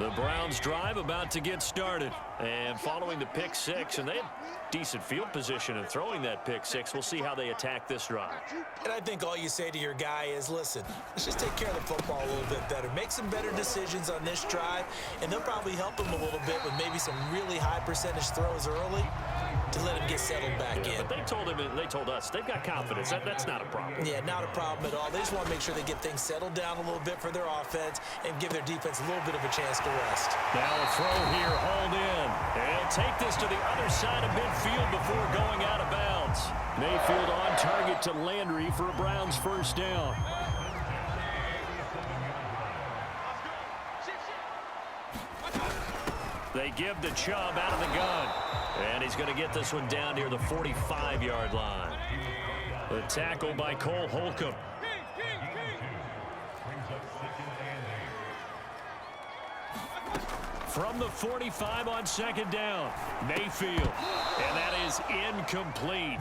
The Browns drive about to get started. And following the pick six, and they had decent field position in throwing that pick six. We'll see how they attack this drive. And I think all you say to your guy is, listen, let's just take care of the football a little bit better. Make some better decisions on this drive, and they'll probably help him a little bit with maybe some really high percentage throws early to let him get settled back in. But they told us they've got confidence. That's not a problem. Yeah, not a problem at all. They just want to make sure they get things settled down a little bit for their offense and give their defense a little bit of a chance to rest. Now a throw here, hauled in. And he'll take this to the other side of midfield before going out of bounds. Mayfield on target to Landry for a Browns first down. They give to Chubb out of the gun. And he's going to get this one down near the 45-yard line. The tackle by Cole Holcomb. From the 45 on second down, Mayfield. And that is incomplete.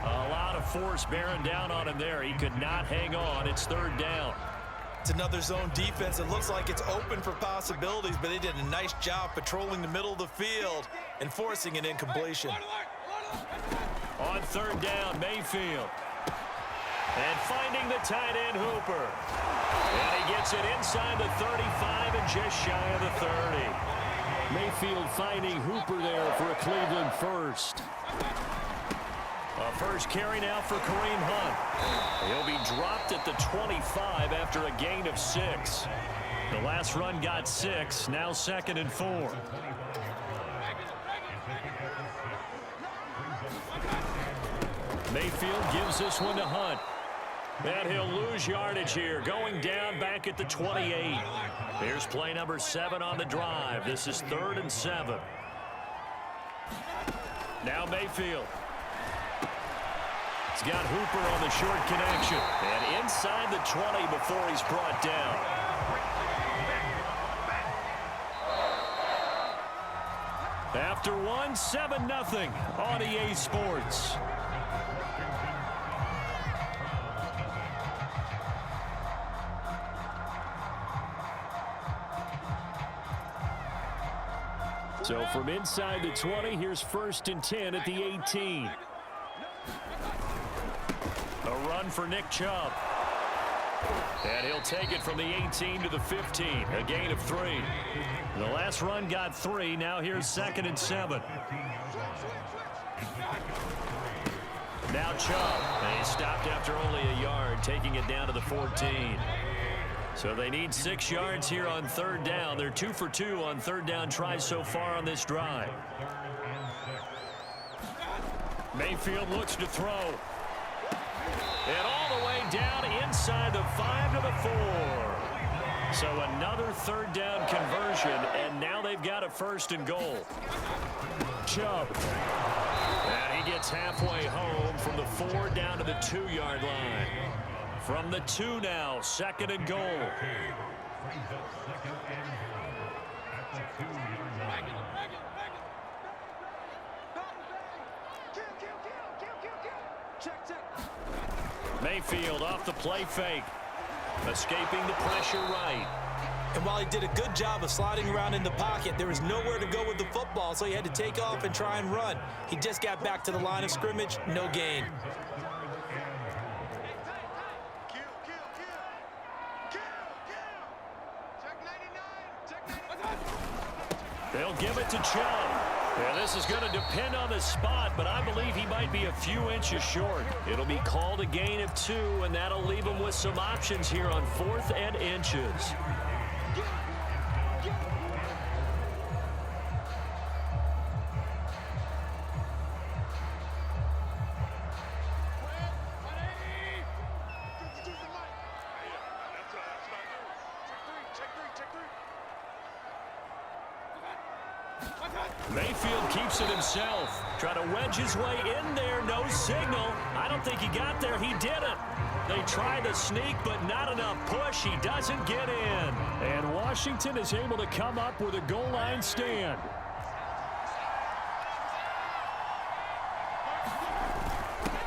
A lot of force bearing down on him there. He could not hang on. It's third down. It's another zone defense. It looks like it's open for possibilities, but they did a nice job patrolling the middle of the field and forcing an incompletion. On third down, Mayfield. And finding the tight end, Hooper. And he gets it inside the 35 and just shy of the 30. Mayfield finding Hooper there for a Cleveland first. A first carry now for Kareem Hunt. He'll be dropped at the 25 after a gain of 6. The last run got 6, now 2nd and 4. Mayfield gives this one to Hunt. And he'll lose yardage here, going down back at the 28. Here's play number 7 on the drive. This is 3rd and 7. Now Mayfield. He's got Hooper on the short connection. And inside the 20 before he's brought down. After 1, 7-0 on EA Sports. So from inside the 20, here's 1st and 10 at the 18. A run for Nick Chubb. And he'll take it from the 18 to the 15. A gain of 3. The last run got 3. Now here's 2nd and 7. Now Chubb. And he stopped after only a yard, taking it down to the 14. So they need 6 yards here on third down. They're 2 for 2 on third down tries so far on this drive. Mayfield looks to throw. And all the way down inside the 5 to the 4. So another third down conversion, and now they've got a 1st and goal. Chubb. And he gets halfway home from the 4 down to the 2-yard line. From the 2 now, 2nd and goal. Mayfield off the play fake. Escaping the pressure right. And while he did a good job of sliding around in the pocket, there was nowhere to go with the football, so he had to take off and try and run. He just got back to the line of scrimmage, no gain. They'll give it to Chubb. Yeah, this is going to depend on the spot, but I believe he might be a few inches short. It'll be called a gain of 2, and that'll leave him with some options here on 4th and inches. Mayfield keeps it himself. Trying to wedge his way in there. No signal. I don't think he got there. He didn't. They try the sneak, but not enough push. He doesn't get in. And Washington is able to come up with a goal line stand.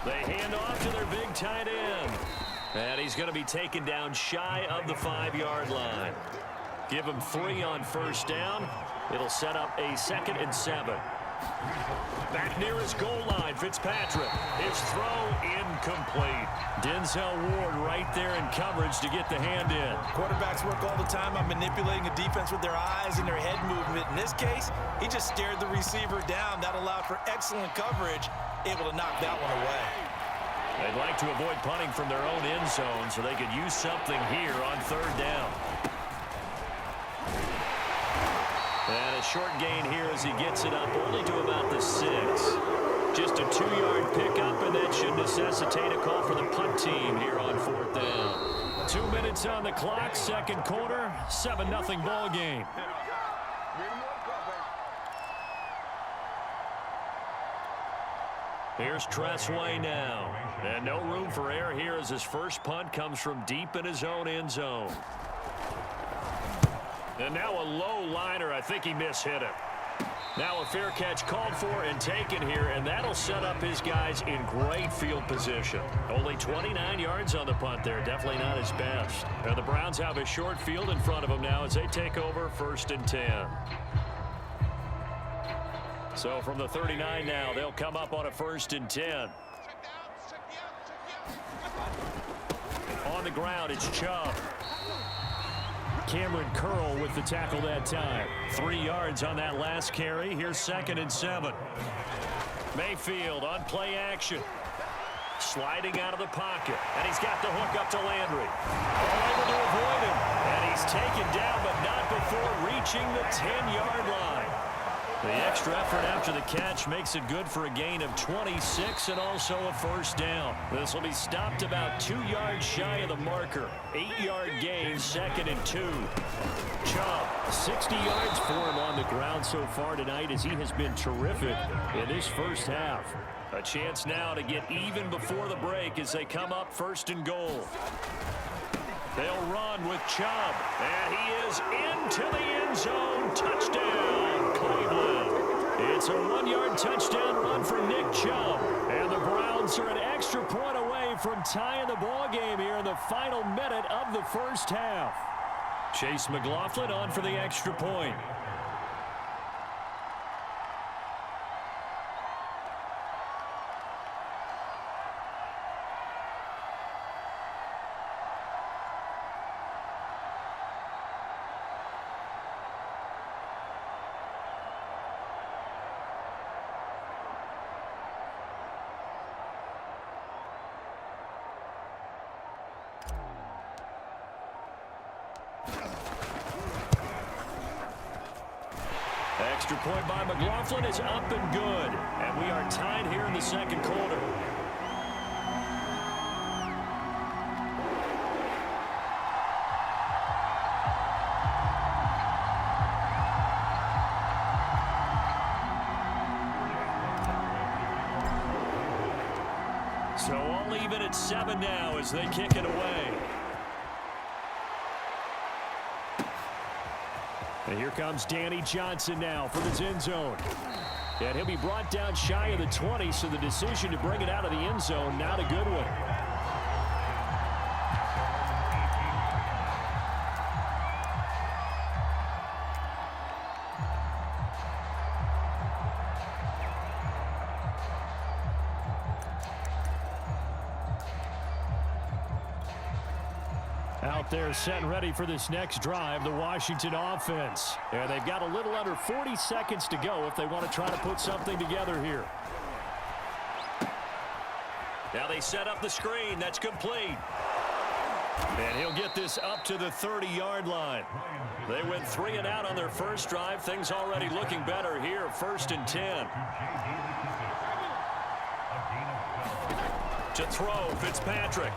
They hand off to their big tight end. And he's going to be taken down shy of the 5-yard line. Give him 3 on first down. It'll set up a 2nd and 7. Back near his goal line, Fitzpatrick. His throw incomplete. Denzel Ward right there in coverage to get the hand in. Quarterbacks work all the time on manipulating a defense with their eyes and their head movement. In this case, he just stared the receiver down. That allowed for excellent coverage, able to knock that one away. They'd like to avoid punting from their own end zone so they could use something here on 3rd down. And a short gain here as he gets it up only to about the 6. Just a 2-yard pickup, and that should necessitate a call for the punt team here on 4th down. 2 minutes on the clock, 2nd quarter, 7-0 ball game. Here's Tressway now. And no room for error here as his first punt comes from deep in his own end zone. And now a low liner. I think he mishit it. Now a fair catch called for and taken here, and that'll set up his guys in great field position. Only 29 yards on the punt there. Definitely not his best. And the Browns have a short field in front of them now as they take over 1st and 10. So from the 39 now, they'll come up on a 1st and 10. On the ground, it's Chubb. Cameron Curl with the tackle that time. 3 yards on that last carry. Here's 2nd and 7. Mayfield on play action. Sliding out of the pocket. And he's got the hook up to Landry. Able to avoid him. And he's taken down, but not before reaching the 10-yard line. The extra effort after the catch makes it good for a gain of 26 and also a 1st down. This will be stopped about 2 yards shy of the marker. 8-yard gain, 2nd and 2. Chubb, 60 yards for him on the ground so far tonight as he has been terrific in this first half. A chance now to get even before the break as they come up 1st and goal. They'll run with Chubb, and he is into the end zone. Touchdown, Cleveland. It's a 1-yard touchdown run for Nick Chubb, and the Browns are an extra point away from tying the ball game here in the final minute of the first half. Chase McLaughlin on for the extra point. Extra point by McLaughlin is up and good. And we are tied here in the 2nd quarter. So all even at 7 now as they kick it away. And here comes Danny Johnson now for the end zone. And he'll be brought down shy of the 20, so the decision to bring it out of the end zone, not a good one. Out there set and ready for this next drive, the Washington offense. And they've got a little under 40 seconds to go if they want to try to put something together here. Now they set up the screen. That's complete. And he'll get this up to the 30-yard line. They went 3 and out on their first drive. Things already looking better here. 1st and 10. To throw, Fitzpatrick.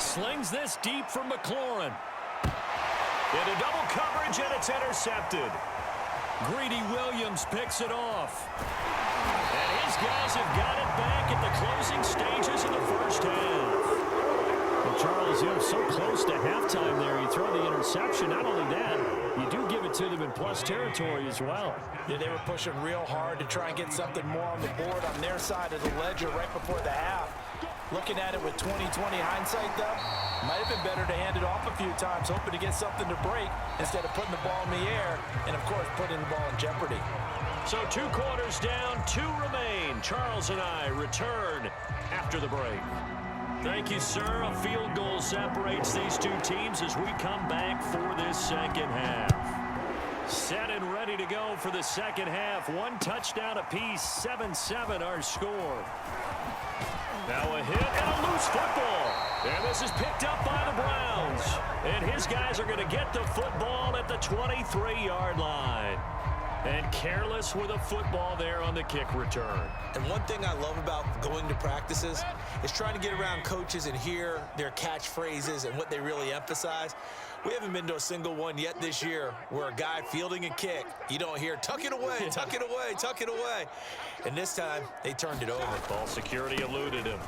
Slings this deep from McLaurin. Into double coverage, and it's intercepted. Greedy Williams picks it off. And his guys have got it back at the closing stages of the first half. Well, Charles, you know, so close to halftime there. You throw the interception. Not only that, you do give it to them in plus territory as well. Yeah, they were pushing real hard to try and get something more on the board on their side of the ledger right before the half. Looking at it with 20/20 hindsight, though, might have been better to hand it off a few times, hoping to get something to break instead of putting the ball in the air and, of course, putting the ball in jeopardy. So 2 quarters down, 2 remain. Charles and I return after the break. Thank you, sir. A field goal separates these 2 teams as we come back for this second half. Set and ready to go for the second half. 1 touchdown apiece, 7-7 our score. Now a hit and a loose football. And this is picked up by the Browns. And his guys are going to get the football at the 23-yard line. And careless with a football there on the kick return. And one thing I love about going to practices is trying to get around coaches and hear their catchphrases and what they really emphasize. We haven't been to a single one yet this year where a guy fielding a kick, you don't hear, tuck it away, tuck it away, tuck it away. And this time, they turned it over. Ball security eluded him.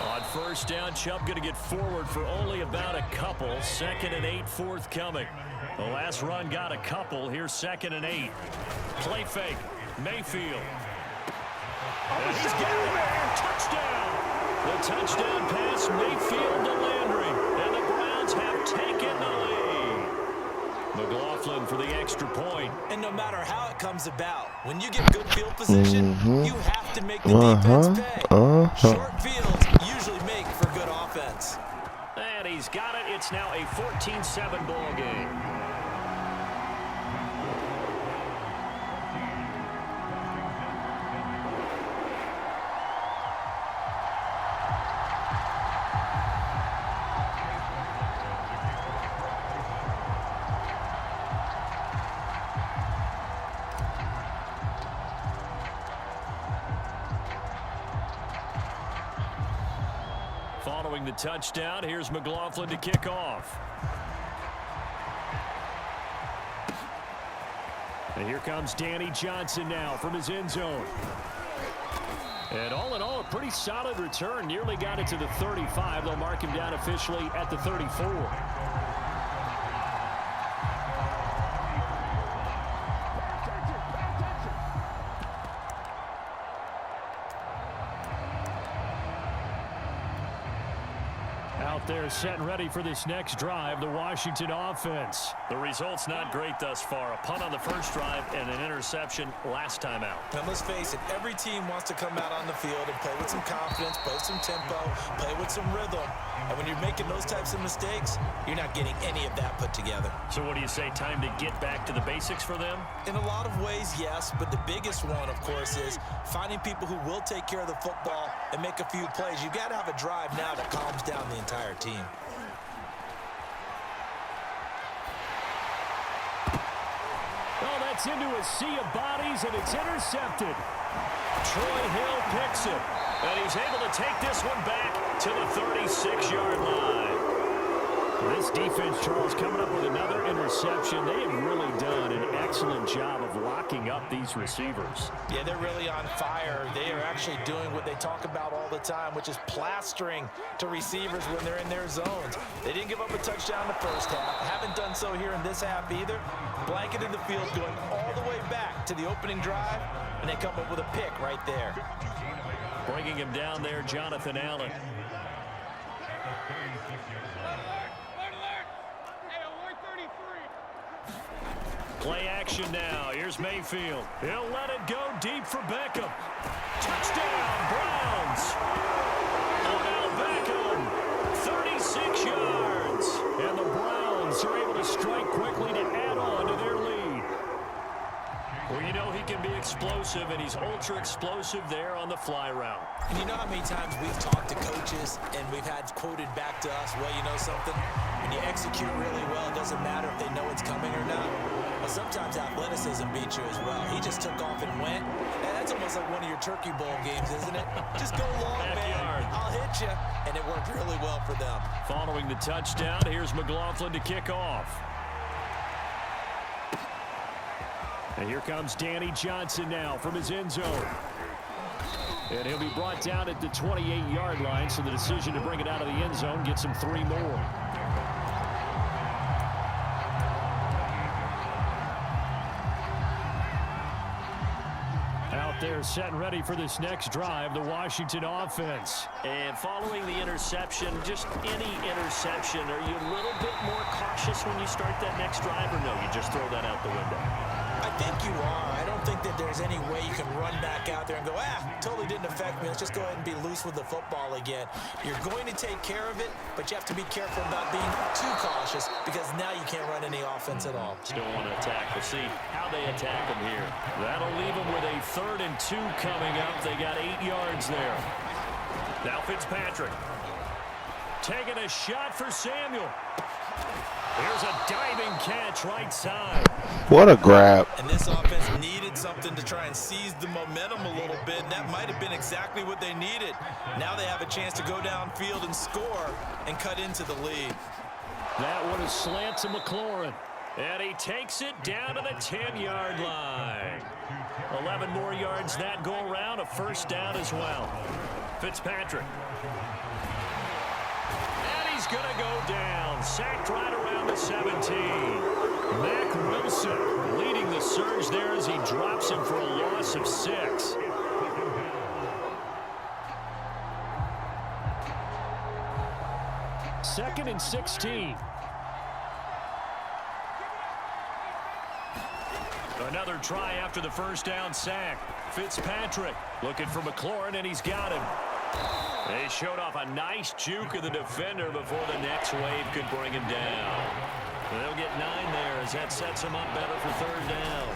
On first down, Chubb going to get forward for only about a couple. 2nd and 8 forthcoming. The last run got a couple. Here's 2nd and 8. Play fake. Mayfield. And he's got it. Touchdown. The touchdown pass, Mayfield to Landry. And the Browns have taken the lead. McLaughlin for the extra point. And no matter how it comes about, when you get good field position, you have to make the defense pay. Short fields usually make for good offense. And he's got it. It's now a 14-7 ball game. Following the touchdown, here's McLaughlin to kick off. And here comes Danny Johnson now from his end zone. And all in all, a pretty solid return. Nearly got it to the 35. They'll mark him down officially at the 34. They're set and ready for this next drive, the Washington offense. The result's not great thus far. A punt on the first drive and an interception last time out. Now let's face it, every team wants to come out on the field and play with some confidence, play with some tempo, play with some rhythm. And when you're making those types of mistakes, you're not getting any of that put together. So what do you say, time to get back to the basics for them? In a lot of ways, yes, but the biggest one, of course, is finding people who will take care of the football and make a few plays. You've got to have a drive now that calms down the entire team. Oh, that's into a sea of bodies, and it's intercepted. Troy Hill picks it, and he's able to take this one back to the 36-yard line. This defense, Charles, coming up with another interception. They have really done an excellent job of locking up these receivers. Yeah, they're really on fire. They are actually doing what they talk about all the time, which is plastering to receivers when they're in their zones. They didn't give up a touchdown in the first half. Haven't done so here in this half either. Blanketed the field, going all the way back to the opening drive, and they come up with a pick right there. Bringing him down there, Jonathan Allen. Play action now. Here's Mayfield. He'll let it go deep for Beckham. Touchdown, Browns. Odell Beckham, 36 yards. And the Browns are able to strike quickly to add on to their lead. Well, you know he can be explosive, and he's ultra-explosive there on the fly route. And you know how many times we've talked to coaches and we've had quoted back to us, well, you know something? When you execute really well, it doesn't matter if they know it's coming or not. But sometimes athleticism beats you as well. He just took off and went. And that's almost like one of your Turkey Bowl games, isn't it? Just go long, man. I'll hit you. And it worked really well for them. Following the touchdown, here's McLaughlin to kick off. And here comes Danny Johnson now from his end zone. And he'll be brought down at the 28-yard line, so the decision to bring it out of the end zone gets him 3 more. Out there they're set and ready for this next drive, the Washington offense. And following the interception, just any interception, are you a little bit more cautious when you start that next drive, or no, you just throw that out the window? I think you are. I don't think that there's any way you can run back out there and go, totally didn't affect me. Let's just go ahead and be loose with the football again. You're going to take care of it, but you have to be careful about being too cautious because now you can't run any offense at all. Still want to attack. We'll see how they attack them here. That'll leave them with a 3rd and 2 coming up. They got 8 yards there. Now Fitzpatrick taking a shot for Samuel. Here's a diving catch right side. What a grab. And this offense needed something to try and seize the momentum a little bit. And that might have been exactly what they needed. Now they have a chance to go downfield and score and cut into the lead. That one is slant to McLaurin. And he takes it down to the 10-yard line. 11 more yards that go around, a 1st down as well. Fitzpatrick. And he's going to go down. Sacked right around the 17. Mack Wilson leading the surge there as he drops him for a loss of 6. Second and 16. Another try after the 1st down sack. Fitzpatrick looking for McLaurin, and he's got him. They showed off a nice juke of the defender before the next wave could bring him down. They'll get 9 there as that sets him up better for 3rd down.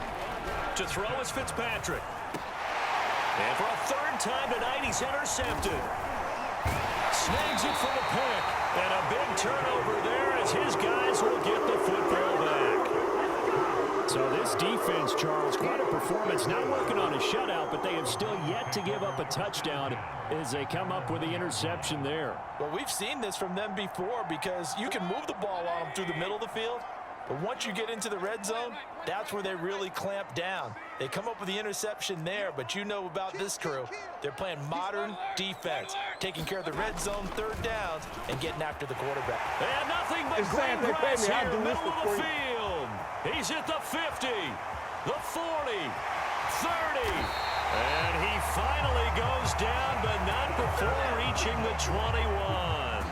To throw is Fitzpatrick. And for a 3rd time tonight, he's intercepted. Snags it for the pick. And a big turnover there as his guys will get the football back. So this defense, Charles, quite a performance. Not working on a shutout, but they have still yet to give up a touchdown as they come up with the interception there. Well, we've seen this from them before because you can move the ball on them through the middle of the field. But once you get into the red zone, that's where they really clamp down. They come up with the interception there, but you know about this crew. They're playing modern defense, taking care of the red zone 3rd downs and getting after the quarterback. And nothing but green grass here, middle of the field. He's at the 50, the 40, 30, and he finally goes down, but not before reaching the 21.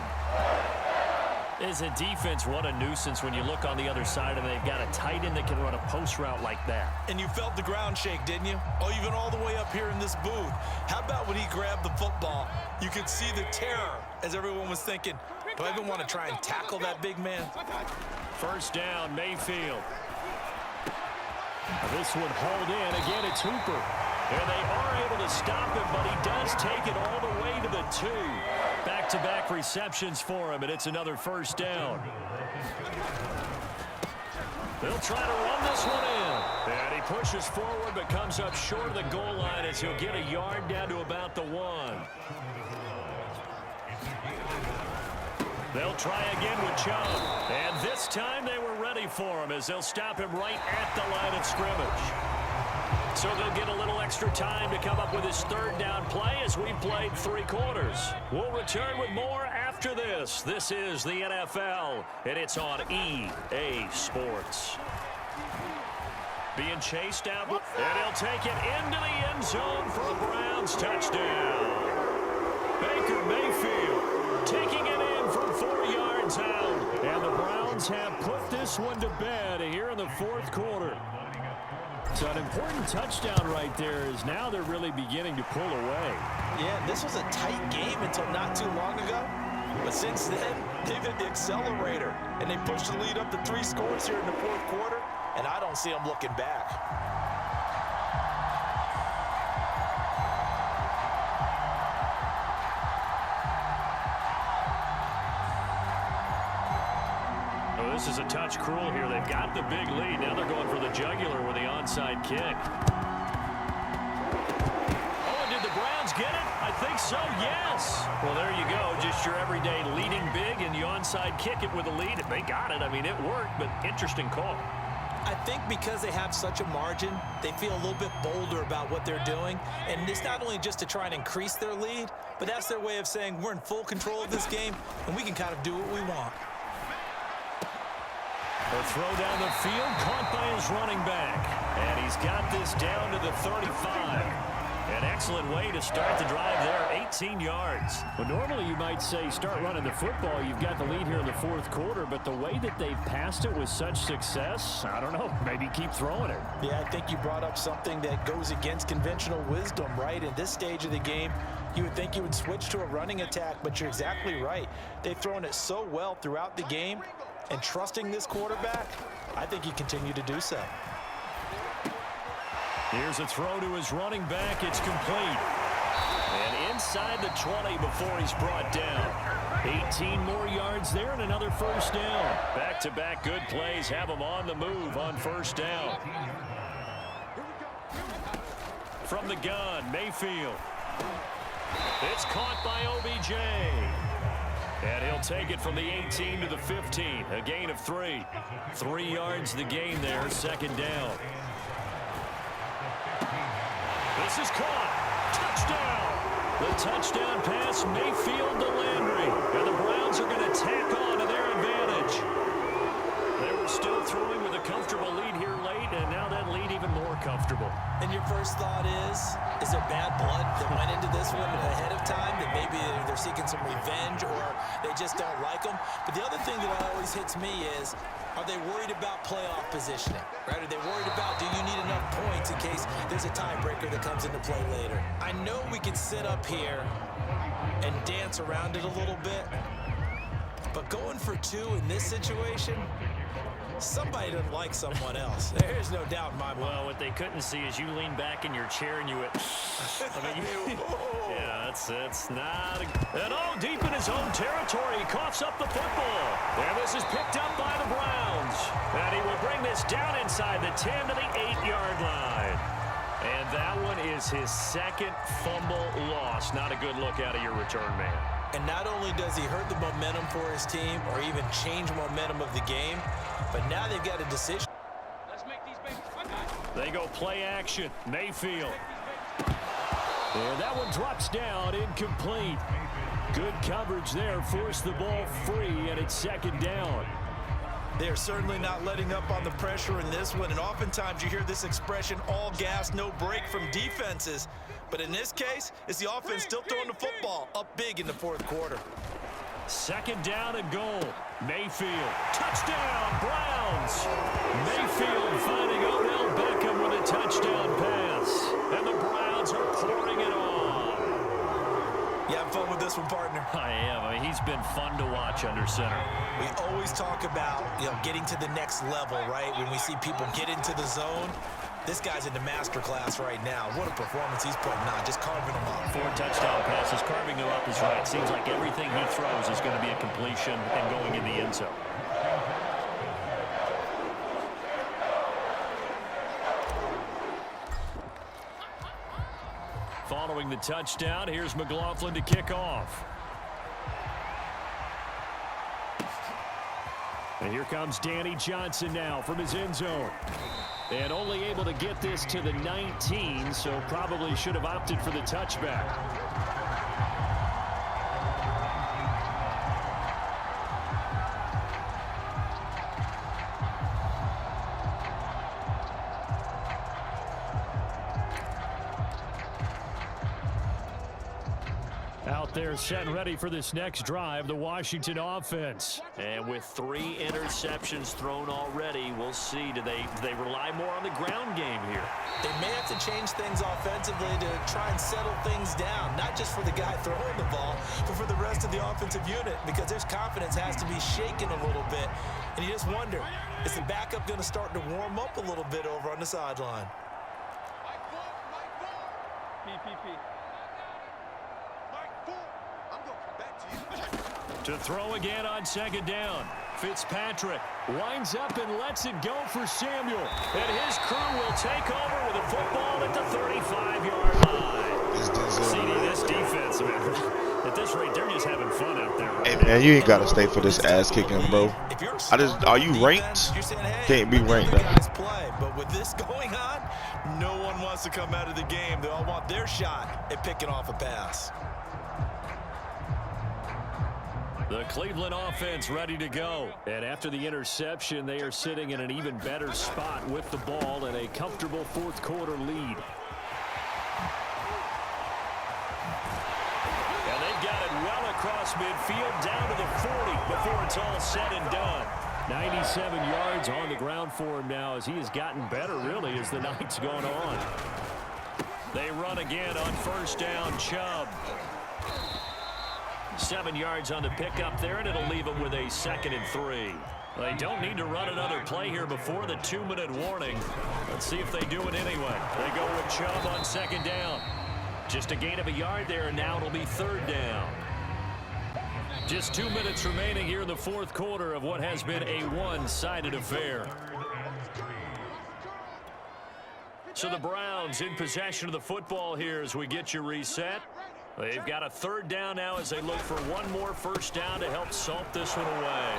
As a defense, what a nuisance when you look on the other side and they've got a tight end that can run a post route like that. And you felt the ground shake, didn't you? Oh, even all the way up here in this booth. How about when he grabbed the football? You could see the terror as everyone was thinking, do I even want to try and tackle that big man? 1st down, Mayfield. This would hold in. Again, it's Hooper. And they are able to stop him, but he does take it all the way to the 2. Back-to-back receptions for him, and it's another 1st down. They'll try to run this one in. And he pushes forward, but comes up short of the goal line as he'll get a yard down to about the 1. They'll try again with Chubb. And this time they were ready for him as they'll stop him right at the line of scrimmage. So they'll get a little extra time to come up with his 3rd down play as we played 3 quarters. We'll return with more after this. This is the NFL, and it's on EA Sports. Being chased out, and he'll take it into the end zone for a Browns touchdown. Baker Mayfield taking it in from 4 yards out. And the Browns have put this one to bed here in the 4th quarter. So an important touchdown right there is now they're really beginning to pull away. Yeah, this was a tight game until not too long ago. But since then, they've hit the accelerator. And they pushed the lead up to 3 scores here in the 4th quarter. And I don't see them looking back. This is a touch cruel here. They've got the big lead. Now they're going for the jugular with the onside kick. Oh, and did the Browns get it? I think so, yes. Well, there you go. Just your everyday leading big, and you onside kick it with a lead. If they got it, I mean, it worked, but interesting call. I think because they have such a margin, they feel a little bit bolder about what they're doing. And it's not only just to try and increase their lead, but that's their way of saying we're in full control of this game, and we can kind of do what we want. A throw down the field, caught by his running back. And he's got this down to the 35. An excellent way to start the drive there, 18 yards. Well, normally you might say start running the football. You've got the lead here in the fourth quarter, but the way that they've passed it with such success, I don't know, maybe keep throwing it. Yeah, I think you brought up something that goes against conventional wisdom, right? In this stage of the game, you would think you would switch to a running attack, but you're exactly right. They've thrown it so well throughout the game, and trusting this quarterback, I think you continue to do so. Here's a throw to his running back. It's complete. And inside the 20 before he's brought down. 18 more yards there and another first down. Back-to-back good plays have him on the move on first down. From the gun, Mayfield. It's caught by OBJ. And he'll take it from the 18 to the 15. A gain of 3. 3 yards the gain there, second down. This is caught. Touchdown. The touchdown pass, Mayfield to Landry. And the Browns are going to tack on to their advantage. They were still throwing with a comfortable lead here late, and now that lead even more comfortable. And your first thought is there bad blood that went into this one ahead of time, that maybe they're seeking some revenge or they just don't like them? But the other thing that always hits me is, are they worried about playoff positioning? Right? Are they worried about, do you need enough points in case there's a tiebreaker that comes into play later? I know we can sit up here and dance around it a little bit, but going for 2 in this situation, somebody doesn't like someone else. There's no doubt in my mind. Well, what they couldn't see is you lean back in your chair and you went, I mean, yeah, that's not a... And all deep in his own territory, he coughs up the football. And this is picked up by the Browns. And he will bring this down inside the 10 to the 8-yard line. And that one is his second fumble loss. Not a good look out of your return man. And not only does he hurt the momentum for his team or even change momentum of the game, but now they've got a decision. Let's make these babies fight. They go play action. Mayfield. And that one drops down, incomplete. Good coverage there, forced the ball free, and it's second down. They're certainly not letting up on the pressure in this one, and oftentimes you hear this expression, all gas, no break from defenses. But in this case, it's the offense still throwing the football up big in the fourth quarter. Second down and goal. Mayfield. Touchdown, Browns. Mayfield finding Odell Beckham with a touchdown pass. And the Browns are pouring it on. You having fun with this one, partner? I am. I mean, he's been fun to watch under center. We always talk about, getting to the next level, right? When we see people get into the zone. This guy's in the master class right now. What a performance he's putting on, just carving them up. 4 touchdown passes, carving them up is right. Seems like everything he throws is going to be a completion and going in the end zone. Following the touchdown, here's McLaughlin to kick off. And here comes Danny Johnson now from his end zone. And only able to get this to the 19, so probably should have opted for the touchback. Out there set and ready for this next drive, the Washington offense. And with 3 interceptions thrown already, we'll see. Do they rely more on the ground game here? They may have to change things offensively to try and settle things down, not just for the guy throwing the ball, but for the rest of the offensive unit, because their confidence has to be shaken a little bit. And you just wonder, is the backup going to start to warm up a little bit over on the sideline? To throw again on second down. Fitzpatrick winds up and lets it go for Samuel. And his crew will take over with a football at the 35-yard line. CD, this defense, man, at this rate, they're just having fun out there. Hey, man, you ain't got to stay for this ass kicking, bro. Are you ranked? Can't be ranked. But with this going on, no one wants to come out of the game. They all want their shot at picking off a pass. The Cleveland offense ready to go. And after the interception, they are sitting in an even better spot with the ball and a comfortable fourth quarter lead. They've got it well across midfield, down to the 40 before it's all said and done. 97 yards on the ground for him now as he has gotten better, really, as the night's gone on. They run again on first down, Chubb. 7 yards on the pickup there, and it'll leave them with a 2nd and 3. They don't need to run another play here before the 2-minute warning. Let's see if they do it anyway. They go with Chubb on 2nd down. Just a gain of a yard there, and now it'll be 3rd down. Just 2 minutes remaining here in the 4th quarter of what has been a one-sided affair. So the Browns in possession of the football here as we get you reset. They've got a 3rd down now as they look for one more first down to help salt this one away.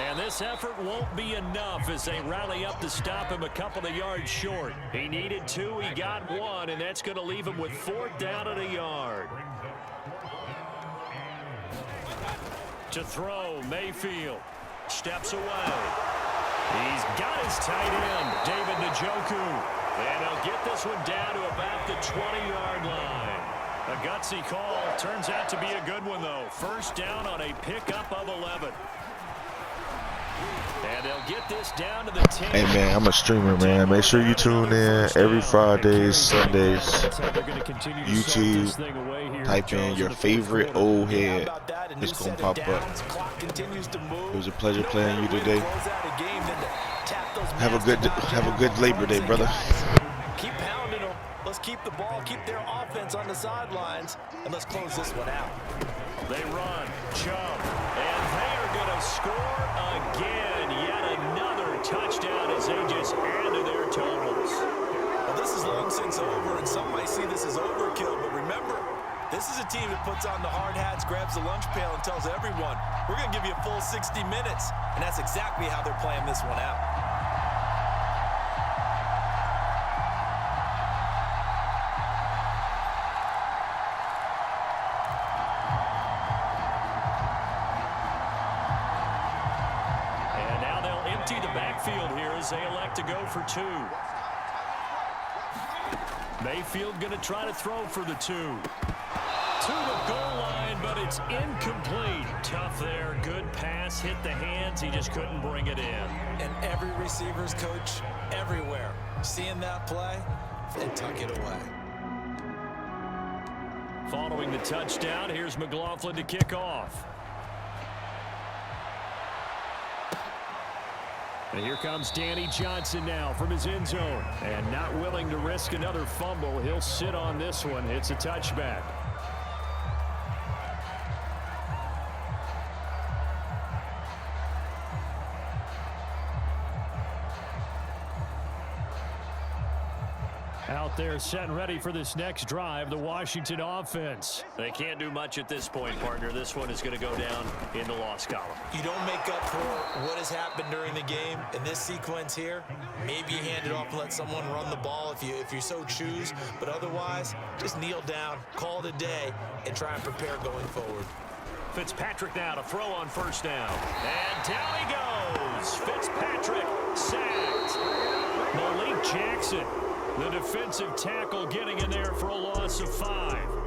And this effort won't be enough as they rally up to stop him a couple of yards short. He needed 2, he got 1, and that's going to leave him with 4th down and a yard. To throw, Mayfield steps away. He's got his tight end, David Njoku. And he'll get this one down to about the 20-yard line. A gutsy call. Turns out to be a good one, though. First down on a pickup of 11. And they'll get this down to the 10. Hey, man, I'm a streamer, man. Make sure you tune in every Fridays, Sundays. YouTube. Type in your favorite old head. It's going to pop up. It was a pleasure playing you today. Have a good Labor Day, brother. Keep pounding them. Let's keep the ball, keep their offense on the sidelines, and let's close this one out. They run, Chubb, and they are going to score again. Yet another touchdown as they just add to their totals. Well, this is long since over, and some might see this as overkill, but remember, this is a team that puts on the hard hats, grabs the lunch pail, and tells everyone, we're going to give you a full 60 minutes, and that's exactly how they're playing this one out. Field here as they elect to go for 2. Mayfield going to try to throw for the 2. To the goal line, but it's incomplete. Tough there. Good pass. Hit the hands. He just couldn't bring it in. And every receiver's coach everywhere seeing that play and tuck it away. Following the touchdown, here's McLaughlin to kick off. And here comes Danny Johnson now from his end zone. And not willing to risk another fumble. He'll sit on this one. It's a touchback. Out there set and ready for this next drive, the Washington offense. They can't do much at this point, partner. This one is going to go down in the loss column. You don't make up for what has happened during the game in this sequence here. Maybe you hand it off and let someone run the ball if you so choose. But otherwise, just kneel down, call it a day, and try and prepare going forward. Fitzpatrick now to throw on first down. And down he goes. Fitzpatrick sacked. Malik Jackson, the defensive tackle, getting in there for a loss of 5.